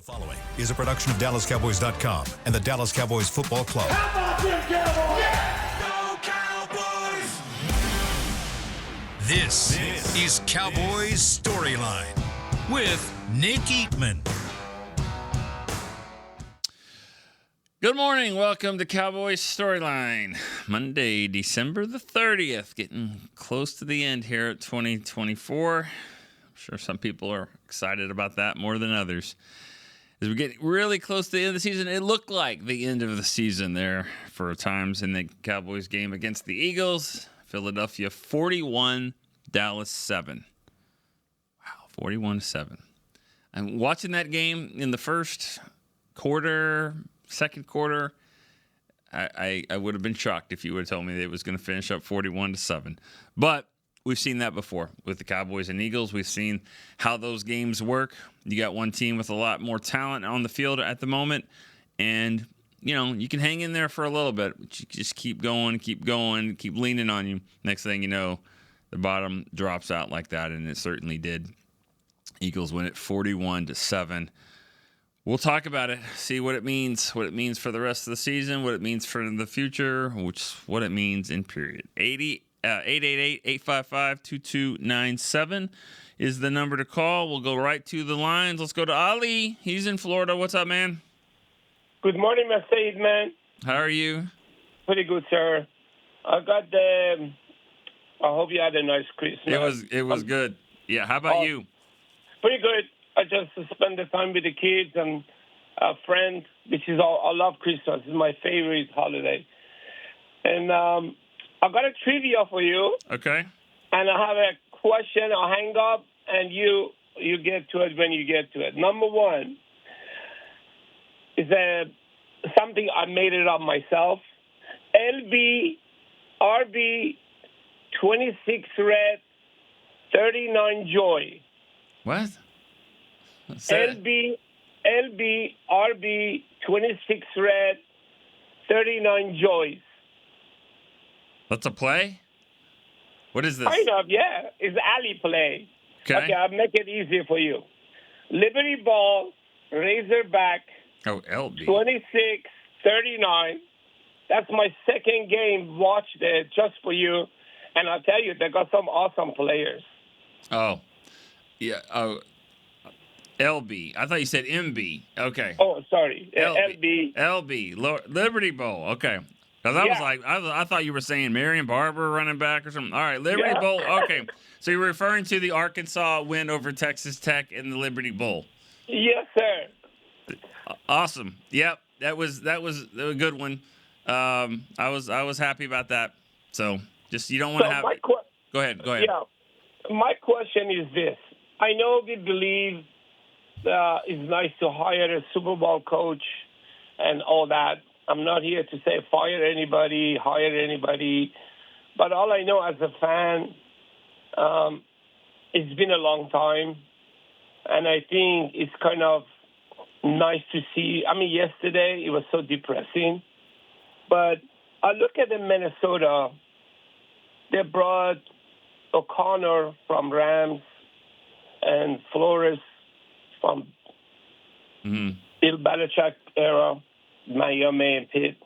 The following is a production of DallasCowboys.com and the Dallas Cowboys Football Club. How about them Cowboys? Yeah! Go Cowboys! This is Cowboys StoryLine with Nick Eatman. Good morning. Welcome to Cowboys Storyline. Monday, December the 30th. Getting close to the end here at 2024. I'm sure some people are excited about that more than others. As we get really close to the end of the season, it looked like the end of the season there for times in the Cowboys game against the Eagles. Philadelphia 41, Dallas 7. Wow, 41-7. I'm watching that game in the first quarter, second quarter. I would have been shocked if you would have told me that it was going to finish up 41-7. But we've seen that before with the Cowboys and Eagles. We've seen how those games work. You got one team with a lot more talent on the field at the moment, and you can hang in there for a little bit. But you just keep going, keep leaning on you. Next thing you know, the bottom drops out like that, and it certainly did. Eagles win it 41-7. We'll talk about it, see what it means for the rest of the season, what it means for the future, what it means in period. 888-855-2297 is the number to call. We'll go right to the lines. Let's go to Ali. He's in Florida. What's up, man? Good morning, Mr. Eatman. How are you? Pretty good, sir. I hope you had a nice Christmas. It was good. Yeah, how about you? Pretty good. I just spent the time with the kids and a friend, which is all. I love Christmas. It's my favorite holiday. And I got a trivia for you. Okay. And I have a question. I'll hang up, and you get to it when you get to it. Number one is something I made it up myself. LB, RB, 26 red, 39 joy. What? LB, RB, 26 red, 39 joys. That's a play? What is this? Kind of, yeah. It's alley play. Okay, I'll make it easier for you. Liberty Ball, Razorback, LB. 26, 39. That's my second game. Watched it just for you. And I'll tell you, they got some awesome players. Oh, yeah. Oh, LB. I thought you said MB. Okay. Oh, sorry. LB. Liberty Bowl. Okay. Because I was like, I thought you were saying Marion Barber running back or something. All right, Liberty Bowl. Okay. So you're referring to the Arkansas win over Texas Tech in the Liberty Bowl. Yes, sir. Awesome. Yep. That was a good one. I was happy about that. So just you don't want to have. Go ahead. Yeah. My question is this: I know we believe it's nice to hire a Super Bowl coach and all that. I'm not here to say fire anybody, hire anybody, but all I know as a fan, it's been a long time, and I think it's kind of nice to see. I mean, yesterday it was so depressing, but I look at the Minnesota. They brought O'Connor from Rams and Flores from Bill Belichick era, Miami and Pitt.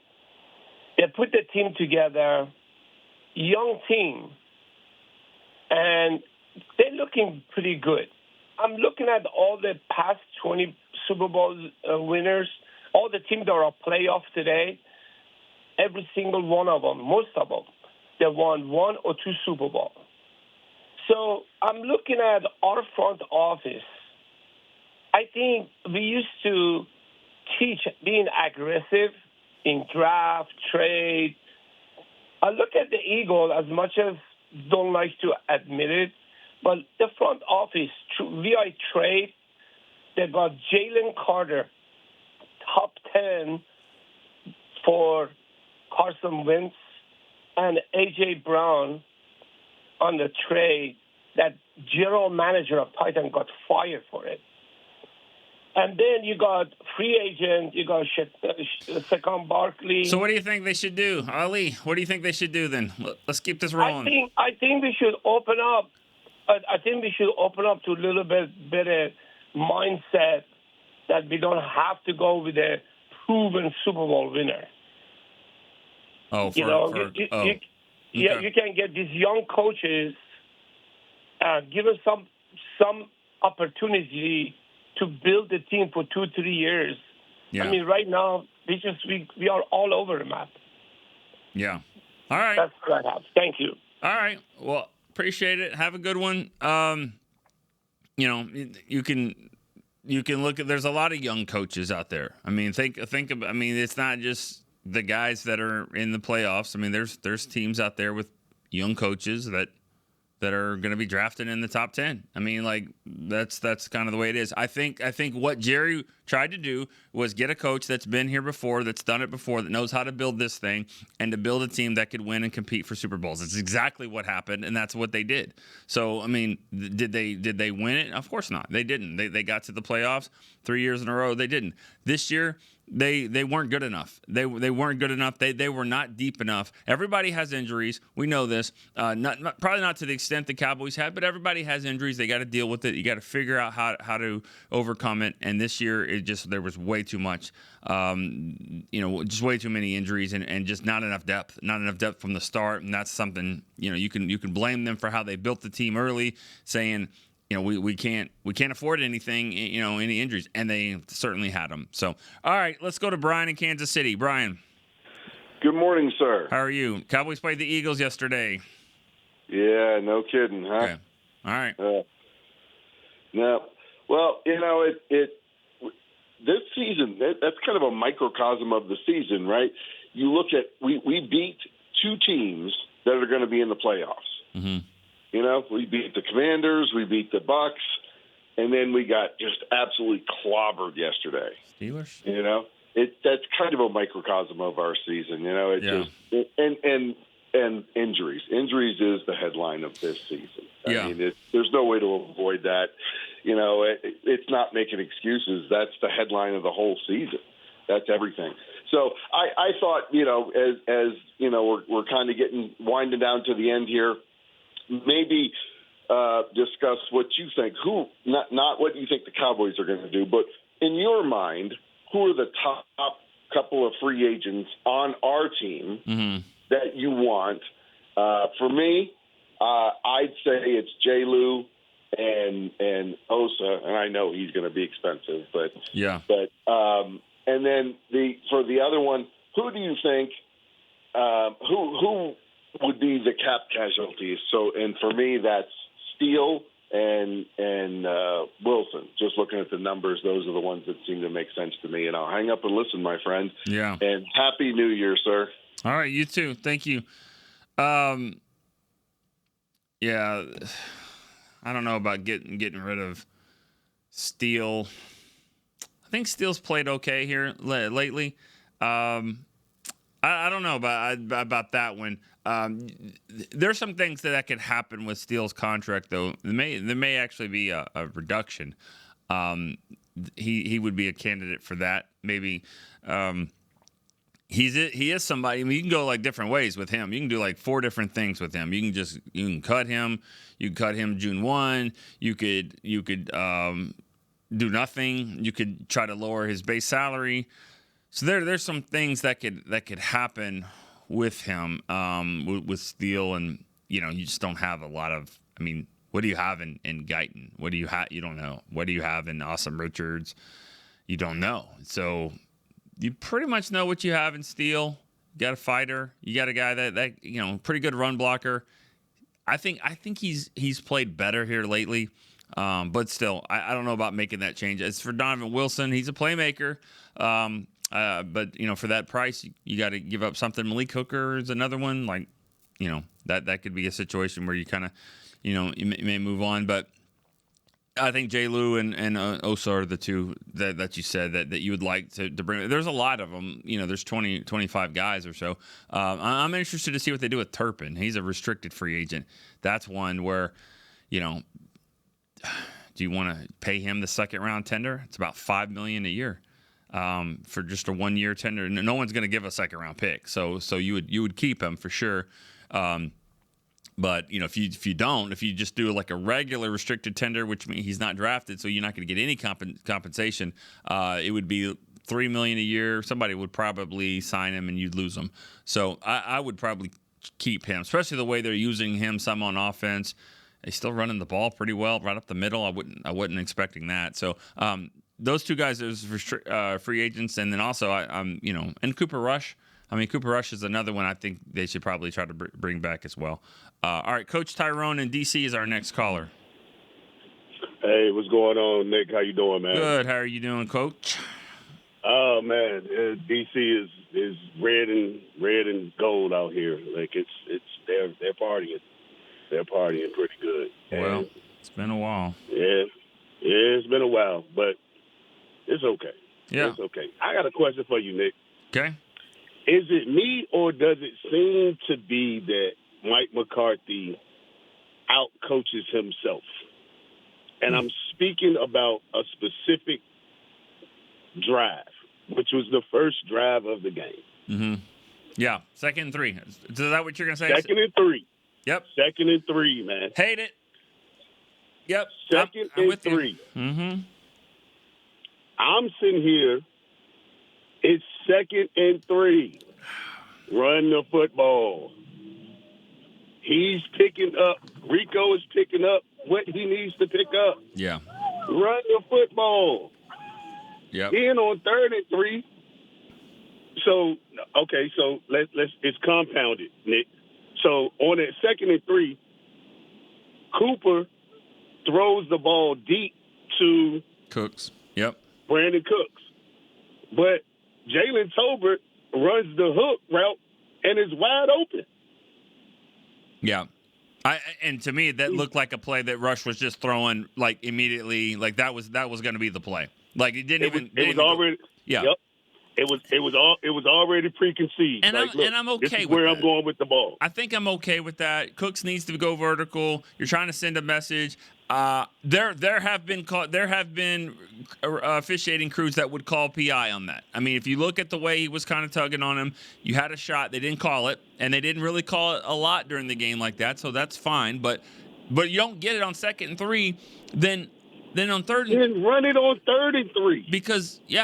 They put the team together, young team, and they're looking pretty good. I'm looking at all the past 20 Super Bowl winners, all the teams that are playoff today, every single one of them, most of them, they won 1 or 2 Super Bowls. So I'm looking at our front office. I think we used to teach being aggressive in draft, trade. I look at the Eagles as much as don't like to admit it, but the front office, via trade, they got Jalen Carter, top 10 for Carson Wentz, and A.J. Brown on the trade that general manager of Titan got fired for it. And then you got free agent, you got Saquon Barkley. So what do you think they should do, Ali? What do you think they should do then? Let's keep this rolling. I think we should open up. I think we should open up to a little bit better mindset that we don't have to go with a proven Super Bowl winner. Oh, You can get these young coaches, give us some opportunity to build the team for 2-3 years. Yeah. I mean, right now we are all over the map. Yeah. All right. That's what I have. Thank you. All right. Well, appreciate it. Have a good one. You can look at. There's a lot of young coaches out there. I mean, think of. I mean, it's not just the guys that are in the playoffs. I mean, there's teams out there with young coaches that are going to be drafted in the top 10. I mean, like that's kind of the way it is. I think what Jerry tried to do was get a coach that's been here before, that's done it before, that knows how to build this thing and to build a team that could win and compete for Super Bowls. It's exactly what happened, and that's what they did. So, I mean, did they win it? Of course not. They didn't. They got to the playoffs 3 years in a row. They didn't. This year, they weren't good enough. They weren't good enough. They were not deep enough. Everybody has injuries. We know this. Probably not to the extent the Cowboys had, but everybody has injuries. They got to deal with it. You got to figure out how to overcome it. And this year, there was way too much. Just way too many injuries and just not enough depth. Not enough depth from the start. And that's something you can blame them for how they built the team early, saying, we can't afford anything, any injuries, and they certainly had them. So, all right, let's go to Brian in Kansas City. Brian. Good morning, sir. How are you? Cowboys played the Eagles yesterday. Yeah, no kidding, huh? Okay. All right. No. Well, this season, that's kind of a microcosm of the season, right? You look at, we beat two teams that are going to be in the playoffs. Mm-hmm. We beat the Commanders, we beat the Bucks, and then we got just absolutely clobbered yesterday. Steelers? That's kind of a microcosm of our season. And injuries. Injuries is the headline of this season. I mean, there's no way to avoid that. It's not making excuses. That's the headline of the whole season. That's everything. So I thought, as we're kind of winding down to the end here, maybe discuss what you think. Not what you think the Cowboys are going to do, but in your mind, who are the top couple of free agents on our team that you want? For me, I'd say it's J. Lou and Osa, and I know he's going to be expensive, but and then for the other one, who do you think? Who would be the cap casualties? So, and for me, that's Steele and Wilson. Just looking at the numbers, those are the ones that seem to make sense to me. And I'll hang up and listen, my friend. Yeah. And Happy New Year, sir. All right, you too. Thank you. Yeah, I don't know about getting rid of Steele. I think Steele's played okay here lately. I don't know about that one. There's some things that could happen with Steele's contract, though. There may actually be a reduction. He would be a candidate for that. Maybe he is somebody. I mean, you can go like different ways with him. You can do like 4 different things with him. You can cut him. You can cut him June 1. You could do nothing. You could try to lower his base salary. So there's some things that could happen with him, with Steele, and you just don't have a lot of. I mean, what do you have in Guyton? What do you have? You don't know. What do you have in Awesome Richards? You don't know. So you pretty much know what you have in Steele. You got a fighter. You got a guy that pretty good run blocker. I think he's played better here lately. But still, I don't know about making that change. As for Donovan Wilson, he's a playmaker. But for that price, you got to give up something. Malik Hooker is another one. Like, that could be a situation where you kind of, you may move on. But I think J. Lou and Osa are the two that you said that you would like to bring. There's a lot of them. There's 20, 25 guys or so. I'm interested to see what they do with Turpin. He's a restricted free agent. That's one where, do you want to pay him the second round tender? It's about $5 million a year. For just a 1-year tender. No one's going to give a second round pick. So you would keep him for sure. But, you know, if you just do like a regular restricted tender, which means he's not drafted, so you're not going to get any compensation, it would be $3 million a year. Somebody would probably sign him and you'd lose him. So I would probably keep him, especially the way they're using him some on offense. He's still running the ball pretty well right up the middle. I wasn't expecting that. So those two guys as free agents, and then also and Cooper Rush. I mean, Cooper Rush is another one I think they should probably try to bring back as well. All right, Coach Tyrone in D.C. is our next caller. Hey, what's going on, Nick? How you doing, man? Good. How are you doing, Coach? Oh man, DC is red and gold out here. Like they're partying. They're partying pretty good. Well, it's been a while. Yeah, it's been a while, but it's okay. Yeah, it's okay. I got a question for you, Nick. Okay. Is it me, or does it seem to be that Mike McCarthy outcoaches himself? And I'm speaking about a specific drive, which was the first drive of the game. Mm-hmm. Yeah, 2nd and 3. Is that what you're going to say? 2nd and 3. Yep. 2nd and 3, man. Hate it. Yep. 2nd and 3. Mm-hmm. I'm sitting here. It's 2nd and 3. Run the football. He's picking up. Rico is picking up what he needs to pick up. Yeah. Run the football. Yep. Then on 3rd and 3. So let's it's compounded, Nick. So on that 2nd and 3, Cooper throws the ball deep to Cooks. Yep. Brandon Cooks. But Jalen Tolbert runs the hook route and is wide open. Yeah. And to me, that looked like a play that Rush was just throwing like immediately. Like that was going to be the play. Like it was already. Yeah. Yep. It was already preconceived. And I'm okay this is with where that. I'm going with the ball. I think I'm okay with that. Cooks needs to go vertical. You're trying to send a message. There have been officiating crews that would call PI on that. I mean, if you look at the way he was kind of tugging on him, you had a shot. They didn't call it, and they didn't really call it a lot during the game like that. So that's fine. But you don't get it on 2nd and 3, then on 3rd and then run it on 3rd and 3. because you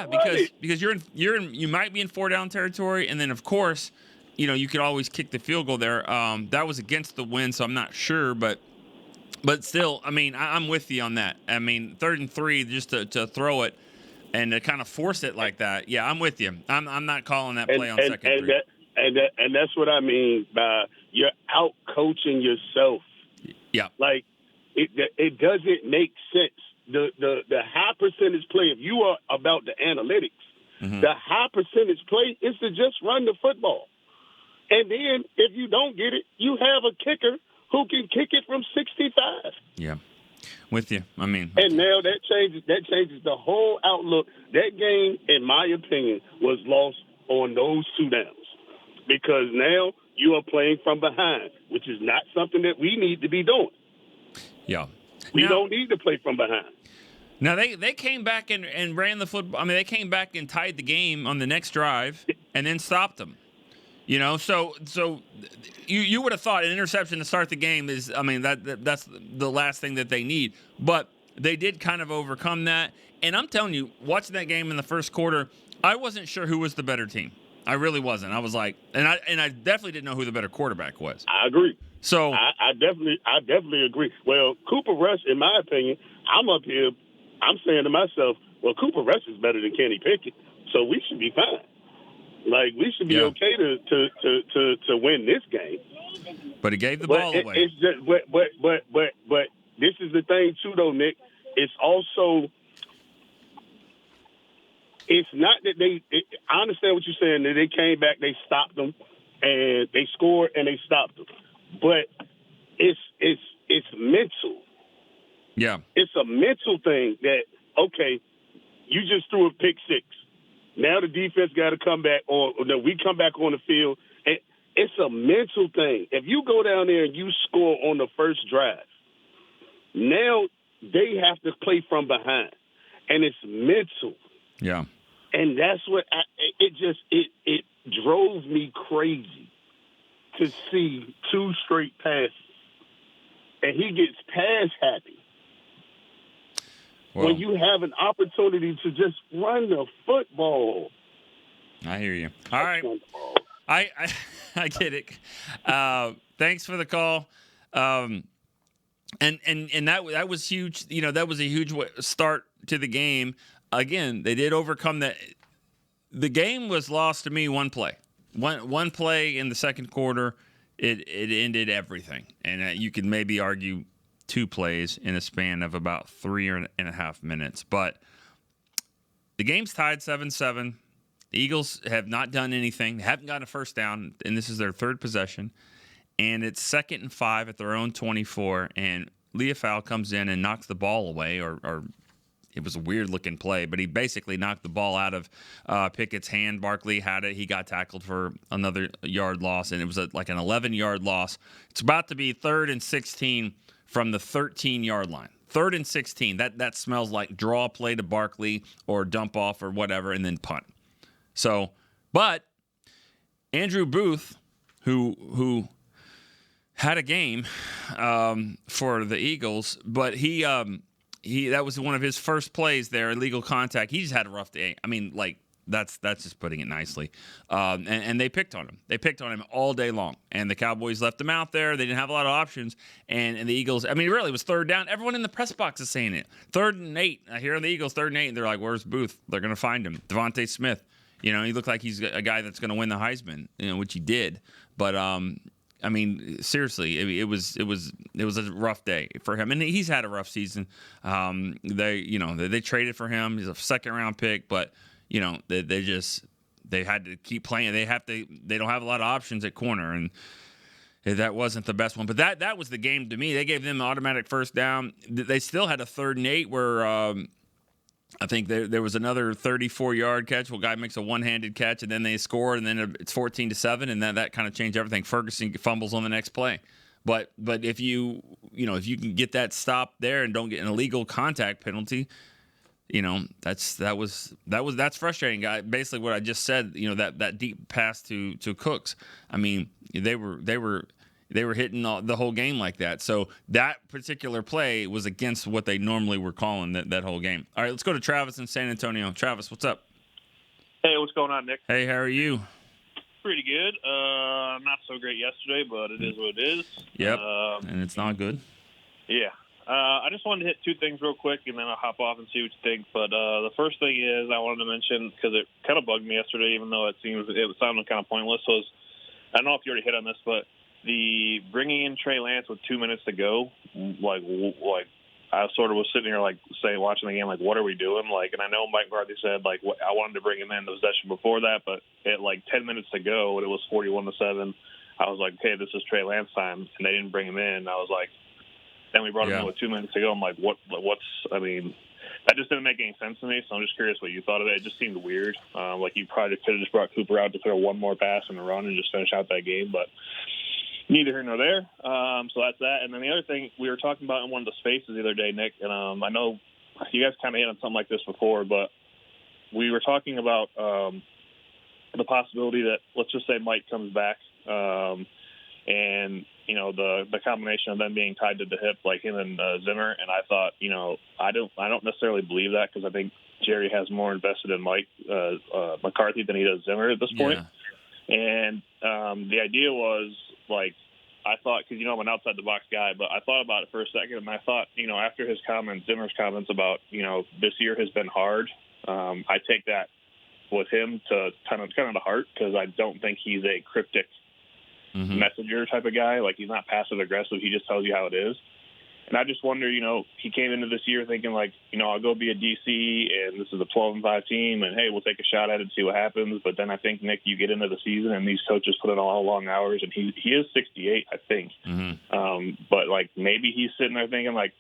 might be in 4-down territory, and then of course, you could always kick the field goal there. That was against the wind, so I'm not sure, but still, I mean, I'm with you on that. I mean, 3rd and 3, just to throw it and to kind of force it like that. Yeah, I'm with you. I'm not calling that play on 2nd and 3. And that's what I mean by you're out coaching yourself. Yeah. Like it doesn't make sense. The high percentage play, if you are about the analytics, the high percentage play is to just run the football. And then if you don't get it, you have a kicker who can kick it from 65. Yeah. With you. I mean. And now that changes the whole outlook. That game, in my opinion, was lost on those 2 downs. Because now you are playing from behind, which is not something that we need to be doing. Yeah. We don't need to play from behind. Now, they came back and ran the football. I mean, they came back and tied the game on the next drive and then stopped them. So you would have thought an interception to start the game is, I mean, that's the last thing that they need. But they did kind of overcome that. And I'm telling you, watching that game in the first quarter, I wasn't sure who was the better team. I really wasn't. I was like, and I definitely didn't know who the better quarterback was. I agree. So I definitely agree. Well, Cooper Rush, in my opinion, I'm up here. I'm saying to myself, well, Cooper Rush is better than Kenny Pickett, so we should be fine. Like we should be okay to win this game. But he gave the ball away. It's just, but this is the thing too, though, Nick. It's also. It's not that I understand what you're saying, that they came back, they stopped them, and they scored, and they stopped them. But it's mental. Yeah. It's a mental thing that, okay, you just threw a pick 6. Now the defense got to come back, or we come back on the field. And it's a mental thing. If you go down there and you score on the first drive, now they have to play from behind. And it's mental. Yeah. And that's what it drove me crazy to see 2 straight passes and he gets pass happy. Well, when you have an opportunity to just run the football. I hear you. All right. I get it. Thanks for the call. And that was huge. You know, that was a huge start to the game. Again, they did overcome that. The game was lost to me one play. One play in the second quarter, it ended everything. And you could maybe argue 2 plays in a span of about 3.5 minutes. But the game's tied 7-7. The Eagles have not done anything. They haven't gotten a first down, and this is their 3rd possession. And it's 2nd and 5 at their own 24, and Leofau comes in and knocks the ball away, or it was a weird-looking play, but he basically knocked the ball out of Pickett's hand. Barkley had it. He got tackled for another yard loss, and it was like an 11-yard loss. It's about to be 3rd and 16 from the 13-yard line. 3rd and 16. That smells like draw play to Barkley or dump off or whatever, and then punt. So, but Andrew Booth, who had a game for the Eagles, but he that was one of his first plays there, illegal contact. He just had a rough day. I mean, like that's just putting it nicely. And they picked on him. They picked on him all day long. And the Cowboys left him out there. They didn't have a lot of options. And the Eagles, I mean, really, it was 3rd down. Everyone in the press box is saying it. 3rd and 8. I hear the Eagles 3rd and 8. And they're like, "Where's Booth?" They're going to find him. Devontae Smith. You know, he looked like he's a guy that's going to win the Heisman, which he did. But I mean, seriously, it was a rough day for him, and he's had a rough season. They traded for him. He's a 2nd-round pick, but you know they had to keep playing. They don't have a lot of options at corner, and that wasn't the best one. But that was the game to me. They gave them an automatic first down. They still had a 3rd and 8 where. I think there was another 34-yard catch. Well, guy makes a one-handed catch, and then they score, and then it's 14-7, and that kind of changed everything. Ferguson fumbles on the next play, but if you can get that stop there and don't get an illegal contact penalty, you know that's frustrating, guy. Basically, what I just said, you know, that deep pass to Cooks. I mean, they were hitting the whole game like that. So that particular play was against what they normally were calling that whole game. All right, let's go to Travis in San Antonio. Travis, what's up? Hey, what's going on, Nick? Hey, how are you? Pretty good. Not so great yesterday, but it is what it is. Yep, and it's not good. Yeah. I just wanted to hit 2 things real quick, and then I'll hop off and see what you think. But the first thing is I wanted to mention, because it kind of bugged me yesterday, even though it sounded kind of pointless, was I don't know if you already hit on this, but the bringing in Trey Lance with 2 minutes to go, like I sort of was sitting here watching the game, like, what are we doing? Like, and I know Mike McCarthy said, like, I wanted to bring him in the possession before that, but at like 10 minutes to go, and it was 41-7. I was like, okay, this is Trey Lance time, and they didn't bring him in. I was like, then we brought him in with 2 minutes to go. I'm like, I mean, that just didn't make any sense to me. So I'm just curious what you thought of it. It just seemed weird. Like you probably could have just brought Cooper out to throw one more pass and a run and just finish out that game, but neither here nor there. So that's that. And then the other thing we were talking about in one of the spaces the other day, Nick, and I know you guys kind of hit on something like this before, but we were talking about the possibility that, let's just say Mike comes back, and you know the combination of them being tied to the hip, like him and Zimmer. And I thought, you know, I don't necessarily believe that, because I think Jerry has more invested in Mike McCarthy than he does Zimmer at this point. Yeah. And the idea was, like, I thought, because, you know, I'm an outside-the-box guy, but I thought about it for a second, and I thought, you know, after his comments, Zimmer's comments about, you know, this year has been hard, I take that with him to kind of the heart, because I don't think he's a cryptic messenger type of guy. Like, he's not passive-aggressive. He just tells you how it is. And I just wonder, you know, he came into this year thinking, like, you know, I'll go be a DC, and this is a 12-5 team, and, hey, we'll take a shot at it and see what happens. But then I think, Nick, you get into the season, and these coaches put in all long hours, and he is 68, I think. But, like, maybe he's sitting there thinking, like,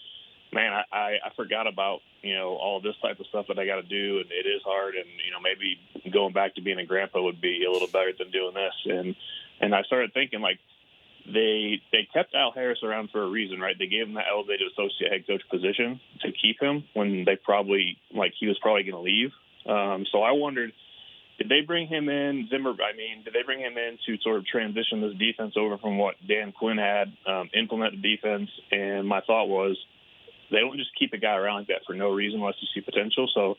man, I forgot about, you know, all this type of stuff that I got to do, and it is hard, and, you know, maybe going back to being a grandpa would be a little better than doing this. And I started thinking, like, They kept Al Harris around for a reason, right? They gave him that elevated associate head coach position to keep him when he was probably going to leave. So I wondered Did they bring him in, Zimmer? I mean, did they bring him in to sort of transition this defense over from what Dan Quinn had, implement the defense? And my thought was, they don't just keep a guy around like that for no reason unless you see potential. So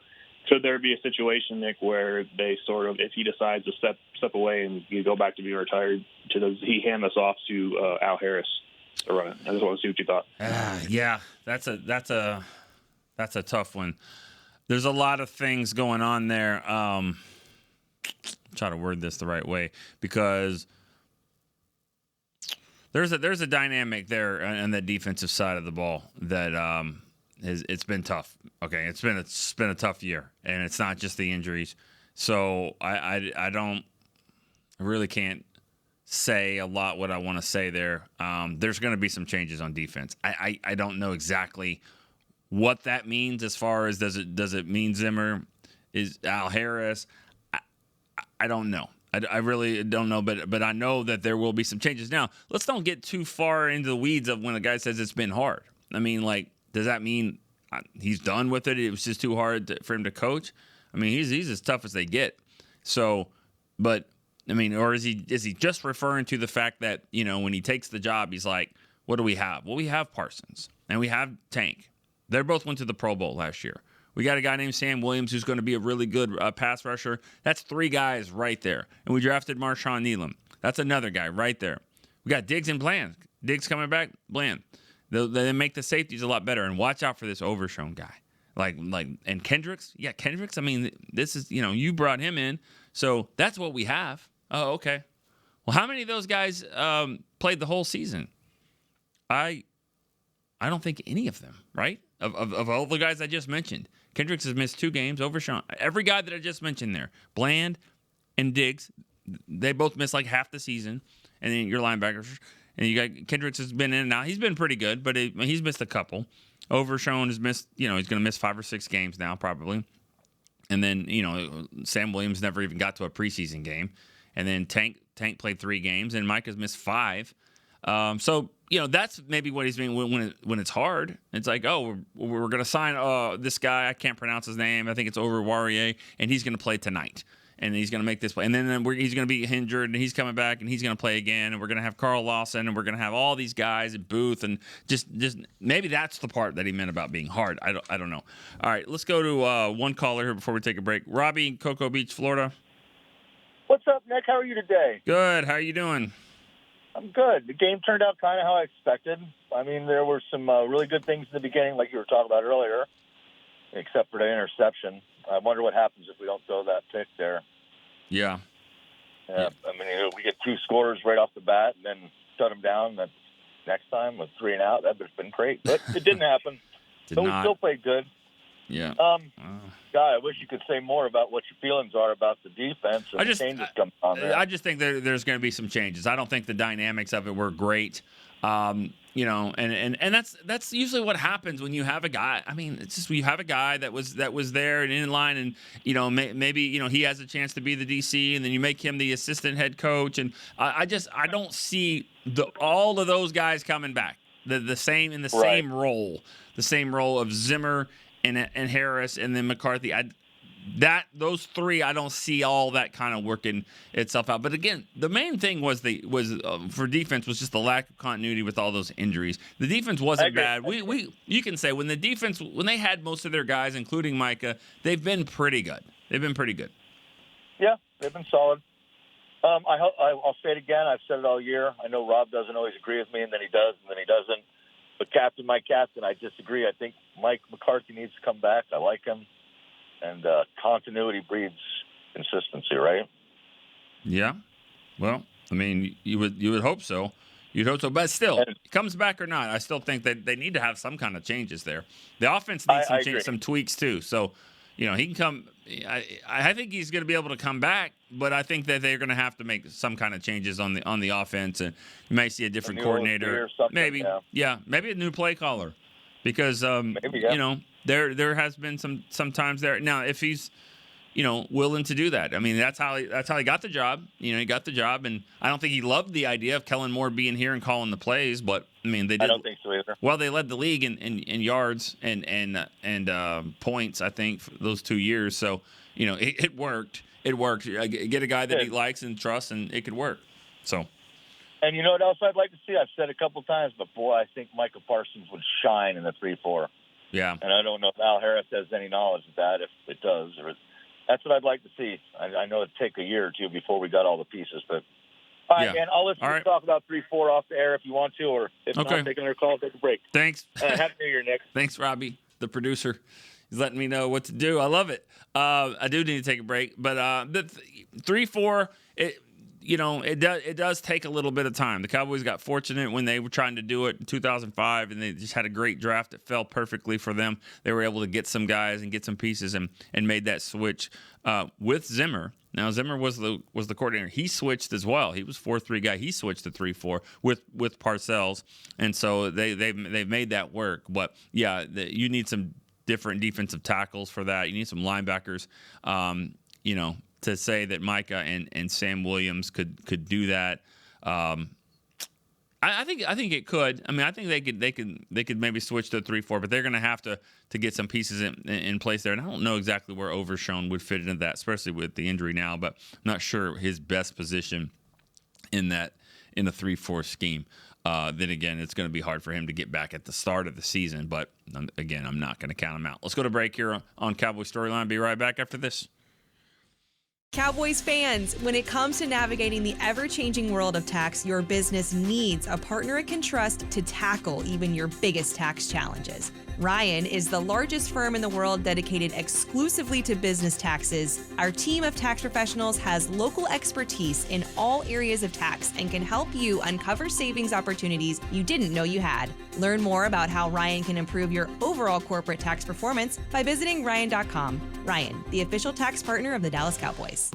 could there be a situation, Nick, where they sort of, if he decides to step away and you go back to being retired, does he hand this off to Al Harris to run it? I just want to see what you thought. Yeah, that's a tough one. There's a lot of things going on there. Try to word this the right way, because there's a dynamic there on the defensive side of the ball that it's been tough. Okay, it's been a tough year, and it's not just the injuries. So I really can't say a lot what I want to say there. There's going to be some changes on defense. I don't know exactly what that means as far as does it mean Zimmer is Al Harris. I don't know. I really don't know, but I know that there will be some changes. Now, let's don't get too far into the weeds of when a guy says it's been hard. I mean, like, does that mean he's done with it? It was just too hard for him to coach? I mean, he's as tough as they get. So, but, I mean, or is he just referring to the fact that, you know, when he takes the job, he's like, what do we have? Well, we have Parsons, and we have Tank. They both went to the Pro Bowl last year. We got a guy named Sam Williams who's going to be a really good pass rusher. That's 3 guys right there. And we drafted Marshawn Needham. That's another guy right there. We got Diggs and Bland. Diggs coming back, Bland. They make the safeties a lot better. And watch out for this Overshown guy. Like, and Kendricks. Yeah, Kendricks. I mean, this is, you know, you brought him in. So that's what we have. Oh, okay. Well, how many of those guys played the whole season? I don't think any of them, right? Of all the guys I just mentioned. Kendricks has missed 2 games. Overshown. Every guy that I just mentioned there. Bland and Diggs, they both missed like half the season. And then your linebackers. And you got Kendricks has been in and out. He's been pretty good, but he's missed a couple. Overshown has missed, you know, he's going to miss 5 or 6 games now probably. And then, you know, Sam Williams never even got to a preseason game. And then Tank played 3 games, and Mike has missed 5. So, you know, that's maybe what he's doing when it's hard. It's like, oh, we're going to sign this guy. I can't pronounce his name. I think it's Warrior, and he's going to play tonight. And he's going to make this play. And then he's going to be injured, and he's coming back, and he's going to play again. And we're going to have Carl Lawson, and we're going to have all these guys at Booth. And just maybe that's the part that he meant about being hard. I don't know. All right, let's go to one caller here before we take a break. Robbie, Cocoa Beach, Florida. What's up, Nick? How are you today? Good. How are you doing? I'm good. The game turned out kind of how I expected. I mean, there were some really good things in the beginning, like you were talking about earlier, except for the interception. I wonder what happens if we don't throw that pick there. Yeah. I mean, you know, we get 2 scores right off the bat and then shut them down. Then next time with 3 and out, that would have been great. But it didn't happen. We still played good. Yeah. God, I wish you could say more about what your feelings are about the defense and the changes coming on there. I just think there's going to be some changes. I don't think the dynamics of it were great. You know, and that's usually what happens when you have a guy. I mean, it's just when you have a guy that was there and in line, and you know, maybe you know he has a chance to be the DC, and then you make him the assistant head coach, and I don't see all of those guys coming back the same in the same role of Zimmer and Harris and then McCarthy. Those 3, I don't see all that kind of working itself out. But again, the main thing was for defense was just the lack of continuity with all those injuries. The defense wasn't bad. You can say when they had most of their guys, including Micah, they've been pretty good. Yeah, they've been solid. I'll say it again. I've said it all year. I know Rob doesn't always agree with me, and then he does, and then he doesn't. But my captain, I disagree. I think Mike McCarthy needs to come back. I like him. And continuity breeds consistency, right? Yeah. Well, I mean, you would hope so. You'd hope so. But still, comes back or not, I still think that they need to have some kind of changes there. The offense needs some tweaks too. So, you know, he can come. I think he's going to be able to come back, but I think that they're going to have to make some kind of changes on the offense, and you may see a different coordinator, maybe, maybe a new play caller, because you know. There has been some times there. Now, if he's, you know, willing to do that, I mean, that's how he got the job. You know, he got the job, and I don't think he loved the idea of Kellen Moore being here and calling the plays. But I mean, they did. I don't think so either. Well, they led the league in yards and points, I think, for those 2 years. So you know, it worked. it works. Get a guy that he likes and trusts, and it could work. So. And you know what else I'd like to see? I've said a couple times, but boy, I think Micah Parsons would shine in the 3-4. Yeah. And I don't know if Al Harris has any knowledge of that, if it does. That's what I'd like to see. I know it'd take a year or two before we got all the pieces, but all right, man. I'll let you talk about 3-4 off the air if you want to, or if not, take another call, take a break. Thanks. Happy New Year, Nick. Thanks, Robbie, the producer. He's letting me know what to do. I love it. I do need to take a break, but the 3-4, it does take a little bit of time. The Cowboys got fortunate when they were trying to do it in 2005, and they just had a great draft that fell perfectly for them. They were able to get some guys and get some pieces and made that switch with Zimmer. Now Zimmer was the coordinator. He switched as well. He was 4-3 guy. He switched to 3-4 with Parcells, and so they've made that work. But yeah, you need some different defensive tackles for that. You need some linebackers. To say that Micah and Sam Williams could do that, I think it could. I mean, I think they could maybe switch to a 3-4, but they're going to have to get some pieces in place there. And I don't know exactly where Overshown would fit into that, especially with the injury now. But I'm not sure his best position in a 3-4 scheme. Then again, it's going to be hard for him to get back at the start of the season. But again, I'm not going to count him out. Let's go to break here on Cowboy Storyline. Be right back after this. Cowboys fans, when it comes to navigating the ever-changing world of tax, your business needs a partner it can trust to tackle even your biggest tax challenges. Ryan is the largest firm in the world dedicated exclusively to business taxes. Our team of tax professionals has local expertise in all areas of tax and can help you uncover savings opportunities you didn't know you had. Learn more about how Ryan can improve your overall corporate tax performance by visiting Ryan.com. Ryan, the official tax partner of the Dallas Cowboys.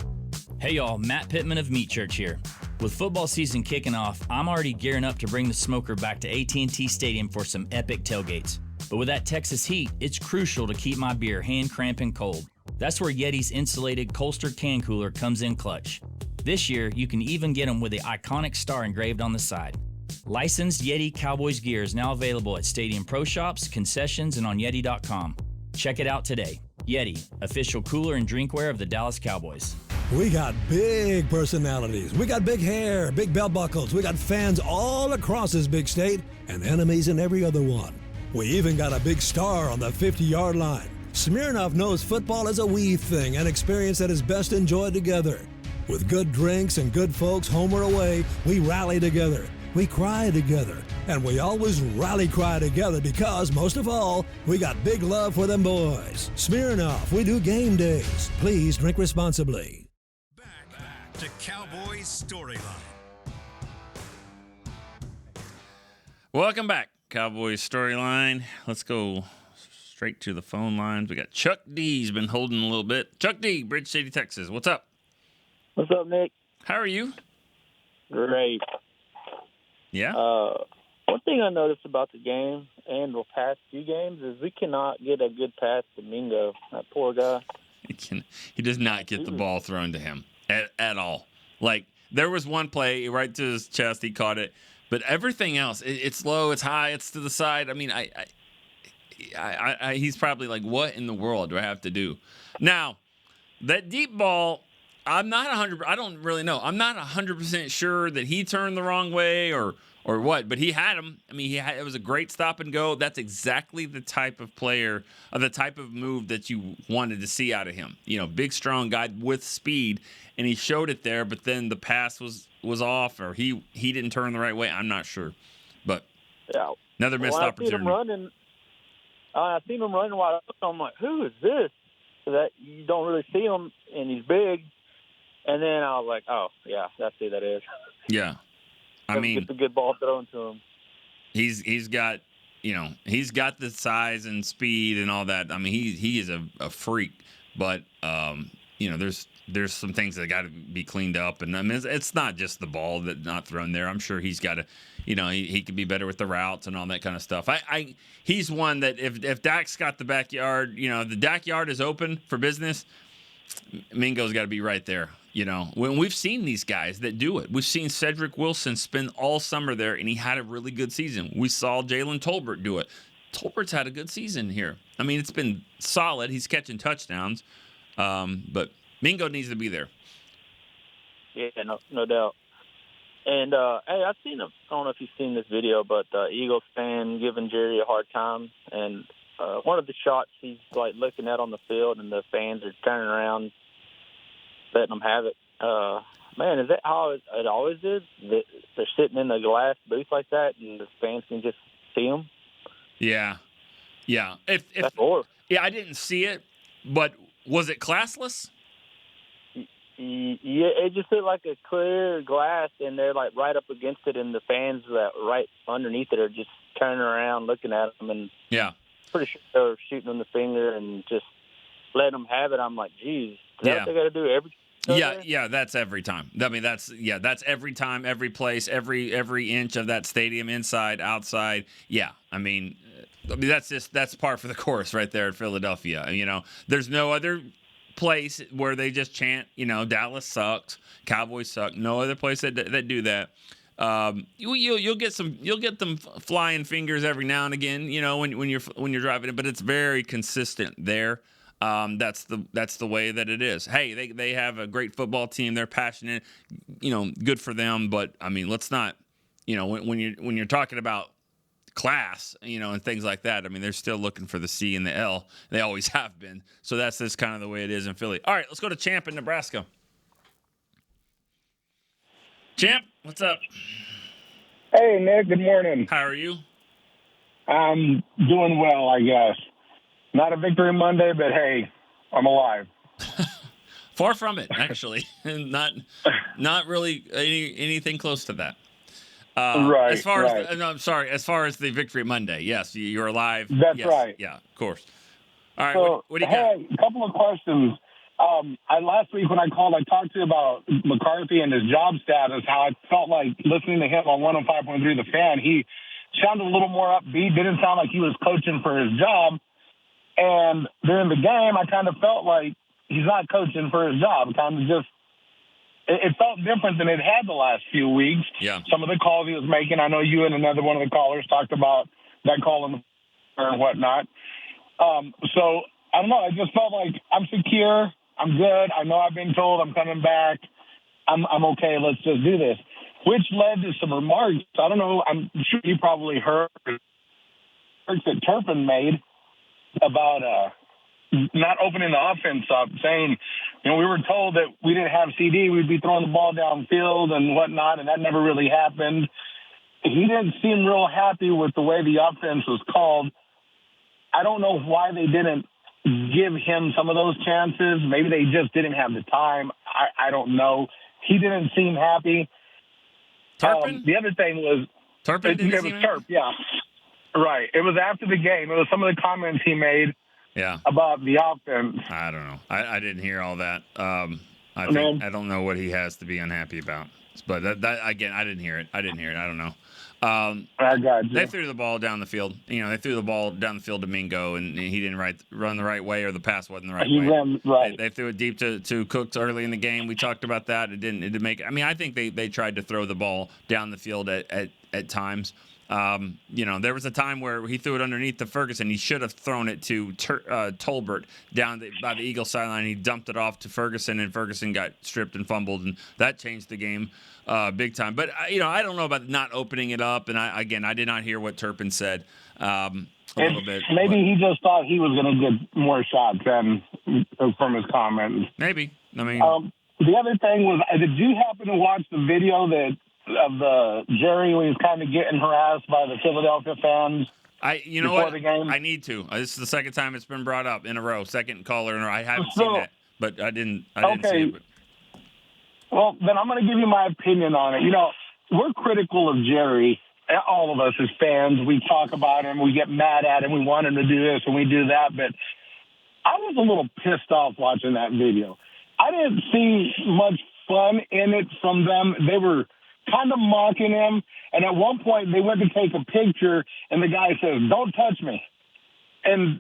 Hey y'all, Matt Pittman of Meat Church here. With football season kicking off, I'm already gearing up to bring the smoker back to AT&T Stadium for some epic tailgates. But with that Texas heat, it's crucial to keep my beer hand cramping cold. That's where Yeti's insulated Colster can cooler comes in clutch. This year, you can even get them with the iconic star engraved on the side. Licensed Yeti Cowboys gear is now available at Stadium Pro Shops, concessions, and on Yeti.com. Check it out today. Yeti, official cooler and drinkware of the Dallas Cowboys. We got big personalities. We got big hair, big belt buckles. We got fans all across this big state and enemies in every other one. We even got a big star on the 50-yard line. Smirnoff knows football is a we thing, an experience that is best enjoyed together. With good drinks and good folks home or away, we rally together. We cry together. And we always rally cry together because, most of all, we got big love for them boys. Smirnoff, we do game days. Please drink responsibly. Back to Cowboys Storyline. Welcome back, Cowboys Storyline. Let's go straight to the phone lines. We got Chuck D. He's been holding a little bit. Chuck D., Bridge City, Texas. What's up? What's up, Nick? How are you? Great. Yeah? One thing I noticed about the game and the past few games is we cannot get a good pass to Mingo. That poor guy. He does not get the ball thrown to him at all. Like, there was one play right to his chest. He caught it. But everything else, it's low, it's high, it's to the side. I mean, he's probably like, what in the world do I have to do? Now, that deep ball, I don't really know. I'm not 100% sure that he turned the wrong way or what, but he had him. I mean, it was a great stop and go. That's exactly the type of player, the type of move that you wanted to see out of him. You know, big, strong guy with speed, and he showed it there, but then the pass was off, or he didn't turn the right way. I'm not sure, but yeah, another missed opportunity. I seen him running wide open. I'm like, who is this? So that you don't really see him, and he's big. And then I was like, oh yeah, that's who that is. Yeah. I mean, it's a good ball thrown to him. He's got the size and speed and all that. I mean, he is a freak, but there's some things that got to be cleaned up, and I mean it's not just the ball that not thrown there. I'm sure he's got to, he could be better with the routes and all that kind of stuff. He's one that if Dak's got the backyard, if the Dak yard is open for business, Mingo's got to be right there. When we've seen these guys that do it. We've seen Cedric Wilson spend all summer there, and he had a really good season. We saw Jalen Tolbert do it. Tolbert's had a good season here. I mean, it's been solid. He's catching touchdowns. But Mingo needs to be there. Yeah, no doubt. And hey, I don't know if you've seen this video, but Eagles fan giving Jerry a hard time, and one of the shots he's like looking at on the field, and the fans are turning around, letting them have it. Man, is that how it always is? They're sitting in the glass booth like that, and the fans can just see them. Yeah. If That's horrible. Yeah, I didn't see it, but was it classless? Yeah, it just looked like a clear glass, and they're like right up against it, and the fans that right underneath it are just turning around, looking at them, and pretty sure they're shooting them the finger and just letting them have it. I'm like, geez, is that what they got to do every? Yeah, that's every time. I mean, that's every time, every place, every inch of that stadium, inside, outside. Yeah, I mean, that's par for the course right there at Philadelphia. You know, there's no other place where they just chant, you know, Dallas sucks, Cowboys suck. No other place that do that. You'll get them flying fingers every now and again, you know, when you're driving it, but it's very consistent there. That's the way that it is. Hey, they have a great football team. They're passionate, you know, good for them. But I mean, let's not, you know, when you're talking about class, you know, and things like that. I mean, they're still looking for the C and the L. They always have been. So that's just kind of the way it is in Philly. All right, let's go to Champ in Nebraska. Champ, what's up? Hey, Nick. Good morning. How are you? I'm doing well, I guess. Not a victory Monday, but hey, I'm alive. Far from it, actually. not really anything close to that. Right. As far as the victory Monday, yes, you're alive. That's right. Yeah, of course. All right. So, what do you got? A couple of questions. Last week when I called, I talked to you about McCarthy and his job status. How I felt like listening to him on 105.3 The Fan, he sounded a little more upbeat. Didn't sound like he was coaching for his job. And during the game, I kind of felt like he's not coaching for his job. It felt different than it had the last few weeks. Yeah. Some of the calls he was making, I know you and another one of the callers talked about that call and whatnot. So, I don't know. I just felt like I'm secure. I'm good. I know I've been told I'm coming back. I'm okay. Let's just do this. Which led to some remarks. I don't know. I'm sure you probably heard that Turpin made about not opening the offense up, saying, you know, we were told that we didn't have CD, we'd be throwing the ball downfield and whatnot, and that never really happened. He didn't seem real happy with the way the offense was called. I don't know why they didn't give him some of those chances. Maybe they just didn't have the time. I don't know. He didn't seem happy. Turpin? The other thing was Turpin. It was Turp, yeah. Right. It was after the game. It was some of the comments he made about the offense. I don't know. I didn't hear all that. I don't know what he has to be unhappy about. But that again, I didn't hear it. I don't know. I got you. They threw the ball down the field. You know, they threw the ball down the field to Mingo, and he didn't run the right way, or the pass wasn't the right way. Ran right. They threw it deep to Cooks early in the game. We talked about that. It didn't make. I mean, I think they tried to throw the ball down the field at times. You know, there was a time where he threw it underneath to Ferguson. He should have thrown it to Tolbert down by the Eagles sideline. He dumped it off to Ferguson, and Ferguson got stripped and fumbled, and that changed the game big time. But, you know, I don't know about not opening it up, and I did not hear what Turpin said a little bit. Maybe he just thought he was going to get more shots from his comments. Maybe. I mean, the other thing was, did you happen to watch the video of the Jerry when he's kind of getting harassed by the Philadelphia fans? You know what? I need to. This is the second time it's been brought up in a row. Second caller in a row. I haven't seen that, but I didn't see it. But. Well, then I'm going to give you my opinion on it. You know, we're critical of Jerry. All of us as fans, we talk about him, we get mad at him, we want him to do this and we do that. But I was a little pissed off watching that video. I didn't see much fun in it from them. They were kind of mocking him. And at one point, they went to take a picture, and the guy says, "Don't touch me." And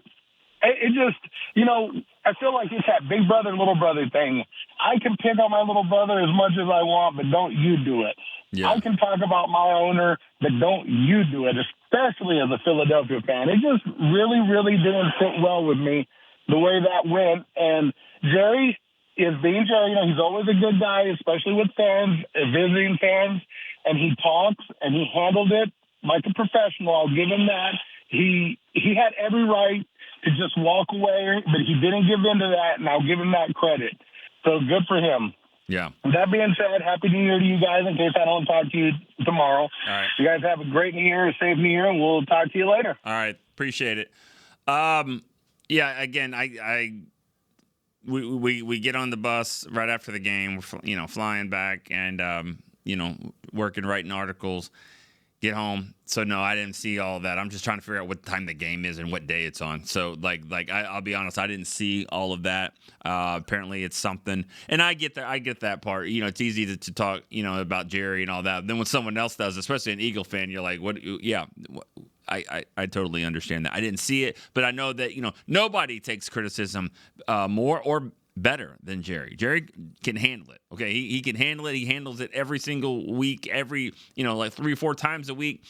it just, you know, I feel like it's that big brother and little brother thing. I can pick on my little brother as much as I want, but don't you do it. Yeah. I can talk about my owner, but don't you do it, especially as a Philadelphia fan. It just really, really didn't sit well with me the way that went. And Jerry, is being Jerry. He's always a good guy, especially with fans, visiting fans, and he talks and he handled it like a professional. I'll give him that. He had every right to just walk away, but he didn't give in to that, and I'll give him that credit. So good for him. Yeah. That being said, Happy New Year to you guys in case I don't talk to you tomorrow. All right. You guys have a great New Year, a safe New Year, and we'll talk to you later. All right. Appreciate it. Yeah, again, we get on the bus right after the game. We're, flying back and, working, writing articles, get home. So, no, I didn't see all of that. I'm just trying to figure out what time the game is and what day it's on. So, I'll be honest, I didn't see all of that. Apparently it's something. And I get that part. It's easy to talk, about Jerry and all that. Then when someone else does, especially an Eagle fan, you're like, what? Yeah, I totally understand that. I didn't see it, but I know that, nobody takes criticism more or better than Jerry. Jerry can handle it. Okay. He can handle it. He handles it every single week, every, 3 or 4 times a week.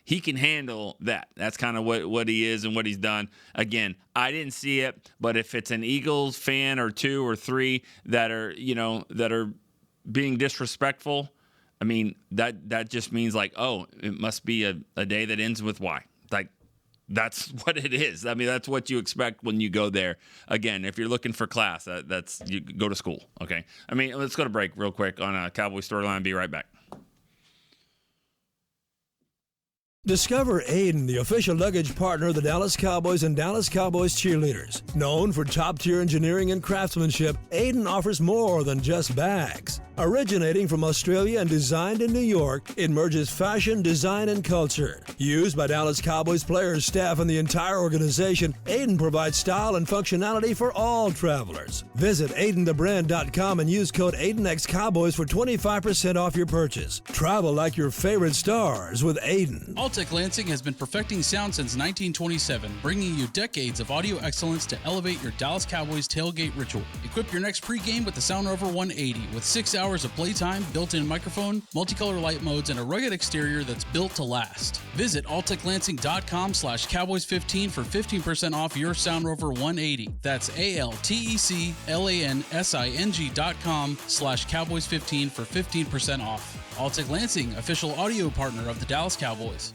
He can handle that. That's kind of what he is and what he's done. Again, I didn't see it, but if it's an Eagles fan or 2 or 3 that are being disrespectful, I mean, that just means it must be a day that ends with Y. That's what it is. I mean, that's what you expect when you go there. Again, if you're looking for class, that's you go to school. Okay. I mean, let's go to break real quick on a Cowboys Storyline. Be right back. Discover Aiden, the official luggage partner of the Dallas Cowboys and Dallas Cowboys cheerleaders. Known for top-tier engineering and craftsmanship, Aiden offers more than just bags. Originating from Australia and designed in New York, it merges fashion, design, and culture. Used by Dallas Cowboys players, staff, and the entire organization, Aiden provides style and functionality for all travelers. Visit AidenTheBrand.com and use code AidenXCowboys for 25% off your purchase. Travel like your favorite stars with Aiden. Altec Lansing has been perfecting sound since 1927, bringing you decades of audio excellence to elevate your Dallas Cowboys tailgate ritual. Equip your next pregame with the Sound Rover 180 with 6 hours of playtime, built-in microphone, multicolor light modes, and a rugged exterior that's built to last. Visit AltecLansing.com/Cowboys15 for 15% off your Sound Rover 180. That's AltecLansing.com/Cowboys15 for 15% off. Altec Lansing, official audio partner of the Dallas Cowboys.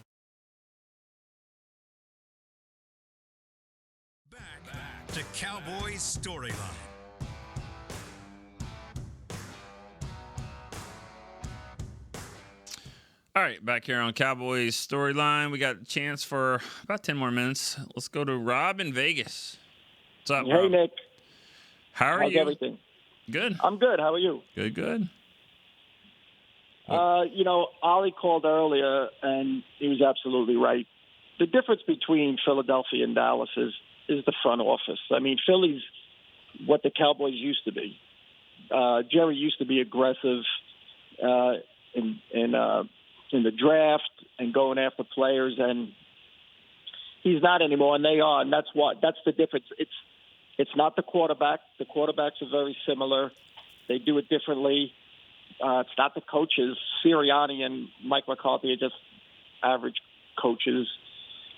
Back to Cowboys Storyline. All right, back here on Cowboys Storyline. We got a chance for about 10 more minutes. Let's go to Rob in Vegas. What's up, Rob? Hey, Nick. How are you? How's everything? Good. I'm good. How are you? Good. Ollie called earlier, and he was absolutely right. The difference between Philadelphia and Dallas is the front office. I mean, Philly's what the Cowboys used to be. Jerry used to be aggressive in the draft and going after players, and he's not anymore, and they are, and that's the difference. It's not the quarterback. The quarterbacks are very similar. They do it differently. It's not the coaches. Sirianni and Mike McCarthy are just average coaches.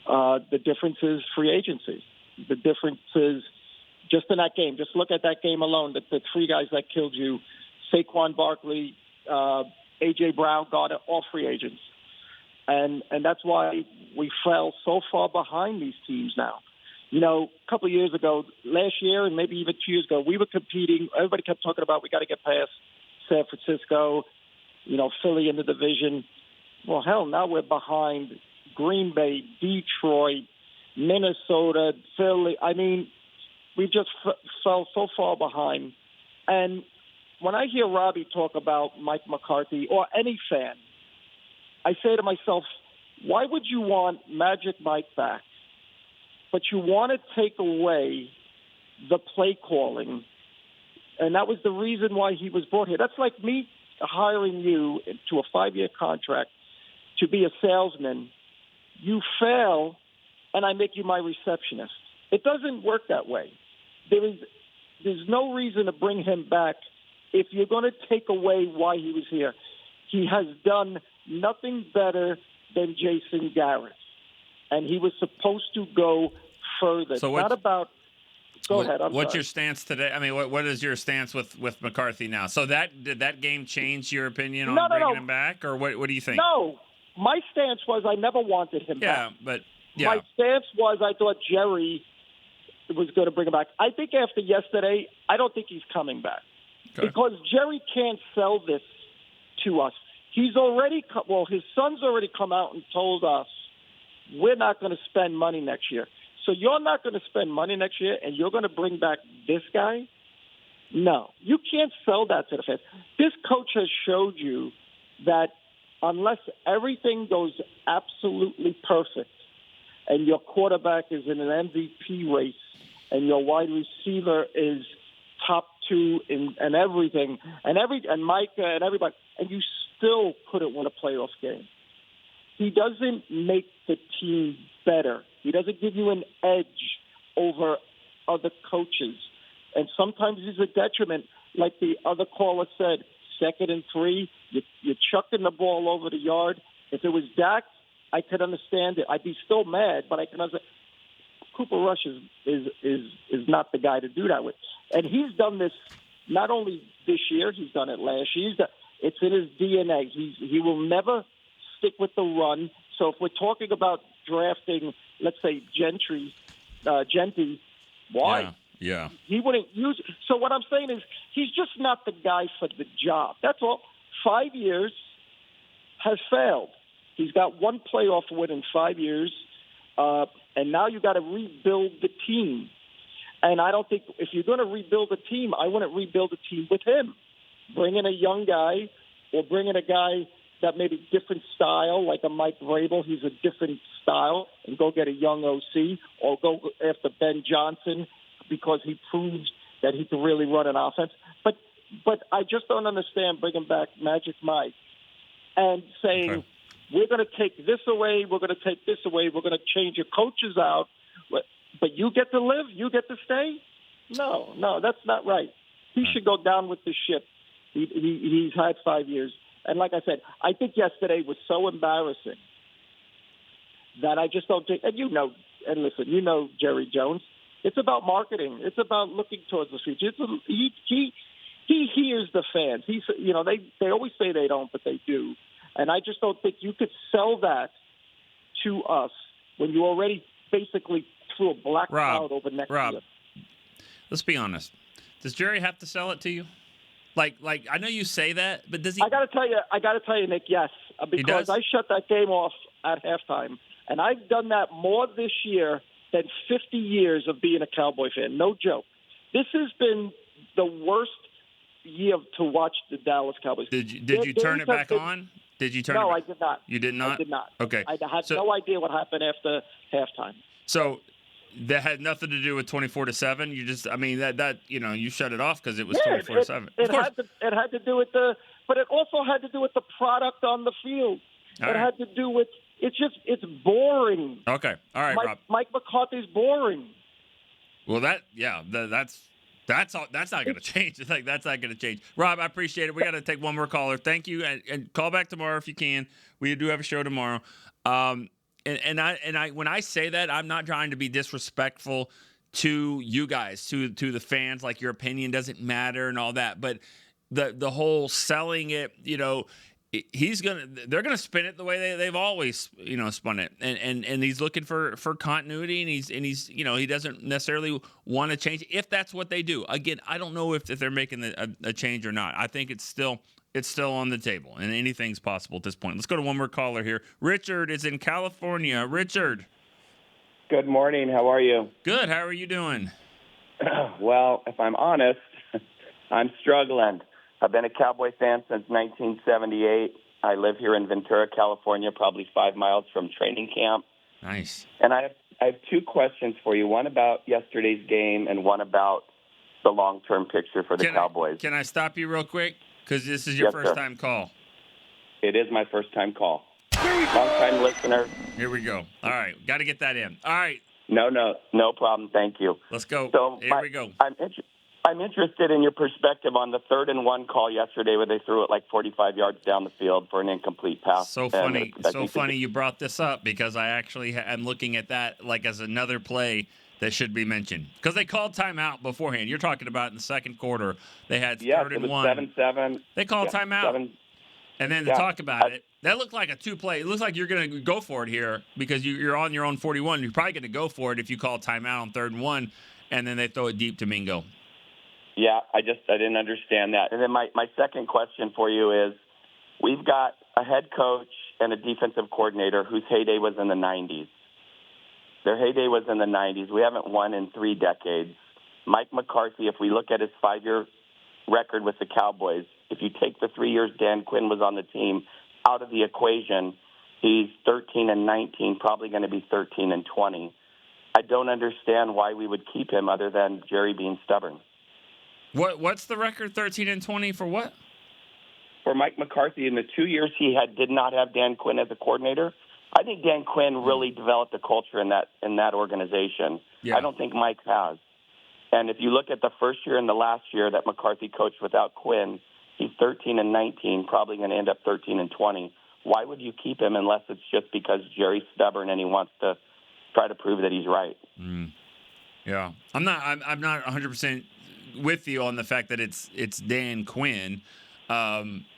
The difference is free agency. The difference is just in that game. Just look at that game alone. The 3 guys that killed you, Saquon Barkley, A.J. Brown, got all free agents. And that's why we fell so far behind these teams now. A couple of years ago, last year and maybe even 2 years ago, we were competing. Everybody kept talking about we got to get past San Francisco, Philly in the division. Well, hell, now we're behind Green Bay, Detroit, Minnesota, Philly. I mean, we just fell so far behind. And when I hear Robbie talk about Mike McCarthy or any fan, I say to myself, why would you want Magic Mike back, but you want to take away the play calling? And that was the reason why he was brought here. That's like me hiring you to a 5-year contract to be a salesman. You fail, and I make you my receptionist. It doesn't work that way. There's no reason to bring him back if you're going to take away why he was here. He has done nothing better than Jason Garrett, and he was supposed to go further. So it's not about Go ahead. What's your stance today? I mean, what is your stance with McCarthy now? So did that game change your opinion on bringing him back, or what do you think? No, my stance was I never wanted him back. My stance was I thought Jerry was going to bring him back. I think after yesterday, I don't think he's coming back because Jerry can't sell this to us. He's already his son's already come out and told us we're not going to spend money next year. So you're not going to spend money next year, and you're going to bring back this guy? No, you can't sell that to the fans. This coach has showed you that unless everything goes absolutely perfect, and your quarterback is in an MVP race, and your wide receiver is top 2 and everything, and Micah and everybody, and you still couldn't win a playoff game. He doesn't make the team better. He doesn't give you an edge over other coaches. And sometimes he's a detriment. Like the other caller said, 2nd and 3, you're chucking the ball over the yard. If it was Dak, I could understand it. I'd be still mad, but I can understand. Cooper Rush is not the guy to do that with. And he's done this not only this year, he's done it last year. It's in his DNA. He will never stick with the run. So if we're talking about drafting, let's say Genty, why? Yeah. He wouldn't use it. So what I'm saying is he's just not the guy for the job. That's all. 5 years has failed. He's got one playoff win in 5 years, and now you got to rebuild the team. And I don't think if you're going to rebuild a team, I wouldn't rebuild a team with him. Bring in a young guy or bring in a guy that maybe different style, like a Mike Vrabel. He's a different style, and go get a young OC, or go after Ben Johnson because he proves that he can really run an offense. But I just don't understand bringing back Magic Mike and saying we're going to take this away, we're going to take this away, we're going to change your coaches out, but you get to live, you get to stay. No, that's not right. He should go down with the ship. He's had 5 years. And like I said, I think yesterday was so embarrassing that I just don't think – and listen, Jerry Jones. It's about marketing. It's about looking towards the future. He hears the fans. They always say they don't, but they do. And I just don't think you could sell that to us when you already basically threw a black cloud over next year. Let's be honest. Does Jerry have to sell it to you? Like I know you say that, but does he? I got to tell you, Nick, yes, because I shut that game off at halftime, and I've done that more this year than 50 years of being a Cowboy fan. No joke. This has been the worst year to watch the Dallas Cowboys. Did you turn it back on? Did you turn it back? No, I did not. You did not? I did not. Okay. I had no idea what happened after halftime. So that had nothing to do with 24-7. You just, you shut it off because it was 24-7. It had to do with but it also had to do with the product on the field. Had to do with it's boring. Okay, all right, Rob. Mike McCarthy's boring. Well, that's all. That's not going to change. It's like that's not going to change. Rob, I appreciate it. We got to take one more caller. Thank you, and call back tomorrow if you can. We do have a show tomorrow. And I when I say that, I'm not trying to be disrespectful to you guys, to the fans. Like your opinion doesn't matter and all that. But the whole selling it, they're gonna spin it the way they've always spun it. And he's looking for continuity, and he's he doesn't necessarily want to change if that's what they do. Again, I don't know if they're making a change or not. I think it's still on the table, and anything's possible at this point. Let's go to one more caller here. Richard is in California. Richard. Good morning. How are you? Good. How are you doing? Well, if I'm honest, I'm struggling. I've been a Cowboy fan since 1978. I live here in Ventura, California, probably 5 miles from training camp. Nice. And I have two questions for you, one about yesterday's game and one about the long-term picture for the Cowboys. Can I stop you real quick? Because this is your first-time call. It is my first-time call. Long-time listener. Here we go. All right. Got to get that in. All right. No problem. Thank you. Let's go. So here we go. I'm interested in your perspective on the 3rd and 1 call yesterday where they threw it like 45 yards down the field for an incomplete pass. So funny. So funny you brought this up because I actually am looking at that like as another play that should be mentioned because they called timeout beforehand. You're talking about in the second quarter. They had 3rd and 1. 7-7. They called timeout. And then to talk about it, that looked like a 2-play. It looks like you're going to go for it here because you're on your own 41. You're probably going to go for it if you call timeout on 3rd and 1, and then they throw it deep to Mingo. Yeah, I didn't understand that. And then my second question for you is, we've got a head coach and a defensive coordinator whose heyday was in the 90s. Their heyday was in the 90s. We haven't won in 3 decades. Mike McCarthy, if we look at his 5-year record with the Cowboys, if you take the 3 years Dan Quinn was on the team out of the equation, he's 13-19, probably going to be 13-20. I don't understand why we would keep him other than Jerry being stubborn. What's the record? 13-20 for what? For Mike McCarthy, in the 2 years he did not have Dan Quinn as a coordinator. I think Dan Quinn really developed a culture in that organization. Yeah. I don't think Mike has. And if you look at the first year and the last year that McCarthy coached without Quinn, he's 13-19, probably going to end up 13-20. Why would you keep him unless it's just because Jerry's stubborn and he wants to try to prove that he's right? Yeah, I'm not 100% with you on the fact that it's Dan Quinn.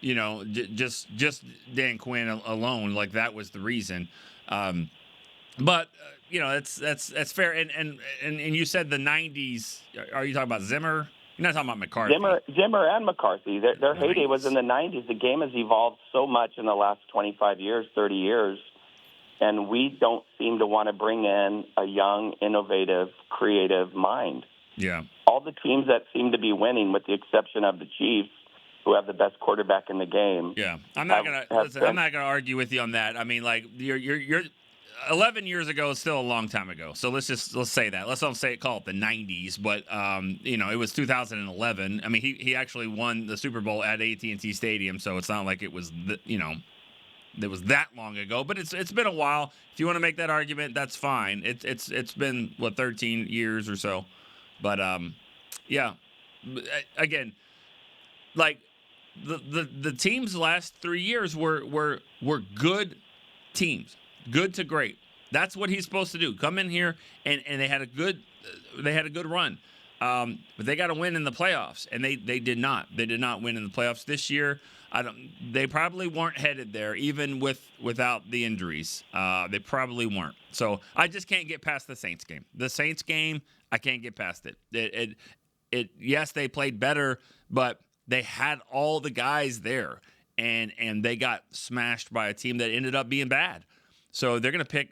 Just Dan Quinn alone, like that was the reason. But that's fair. And you said the 90s. Are you talking about Zimmer? You're not talking about McCarthy. Zimmer and McCarthy. Their heyday was in the 90s. The game has evolved so much in the last 25 years, 30 years, and we don't seem to want to bring in a young, innovative, creative mind. Yeah. All the teams that seem to be winning, with the exception of the Chiefs, who have the best quarterback in the game. Yeah, I'm not gonna argue with you on that. I mean, like you're 11 years ago is still a long time ago. So let's say that. Let's not call it the 90s, but it was 2011. I mean, he actually won the Super Bowl at AT&T Stadium, so it's not like it was it was that long ago. But it's been a while. If you want to make that argument, that's fine. It's been 13 years or so. But yeah, again, like the teams last 3 years were good teams, good to great. That's what he's supposed to do. Come in here and they had a good run. But they got to win in the playoffs, and they did not. They did not win in the playoffs this year. They probably weren't headed there, even without the injuries. They probably weren't. So I just can't get past the Saints game. The Saints game, I can't get past it. Yes, they played better, but they had all the guys there, and they got smashed by a team that ended up being bad. So they're gonna pick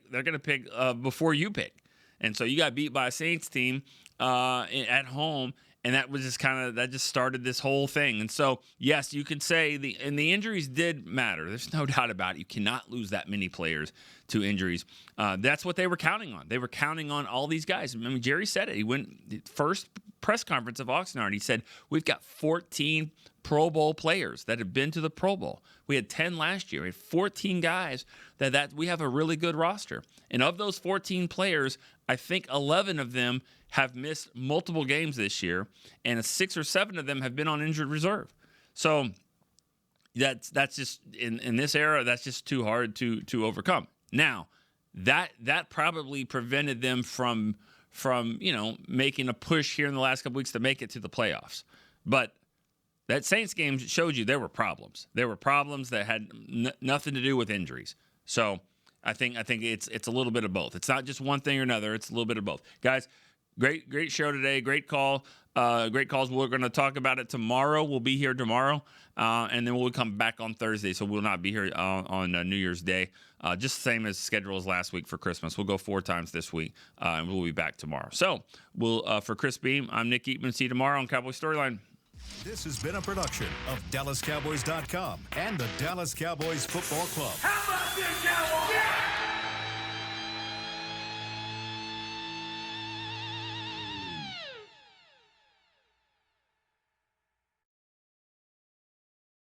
before you pick, and so you got beat by a Saints team at home. And that was that just started this whole thing. And so, yes, you could say the injuries did matter. There's no doubt about it. You cannot lose that many players to injuries. That's what they were counting on. They were counting on all these guys. I mean, Jerry said it. He went first press conference of Oxnard. He said, we've got 14 Pro Bowl players that have been to the Pro Bowl. We had 10 last year. We had 14 guys that we have a really good roster. And of those 14 players, I think 11 of them have missed multiple games this year, and 6 or 7 of them have been on injured reserve. So that's just in this era, that's just too hard to overcome. Now, that probably prevented them from making a push here in the last couple weeks to make it to the playoffs. But that Saints game showed you there were problems. There were problems that had nothing to do with injuries. So I think it's a little bit of both. It's not just one thing or another. It's a little bit of both. Guys, great show today. Great call. Great calls. We're going to talk about it tomorrow. We'll be here tomorrow, and then we'll come back on Thursday. So we'll not be here on New Year's Day. Just the same as schedule as last week for Christmas. We'll go 4 times this week, and we'll be back tomorrow. So for Chris Beam, I'm Nick Eatman. See you tomorrow on Cowboy Storyline. This has been a production of DallasCowboys.com and the Dallas Cowboys Football Club. How about this, Cowboys? Yeah!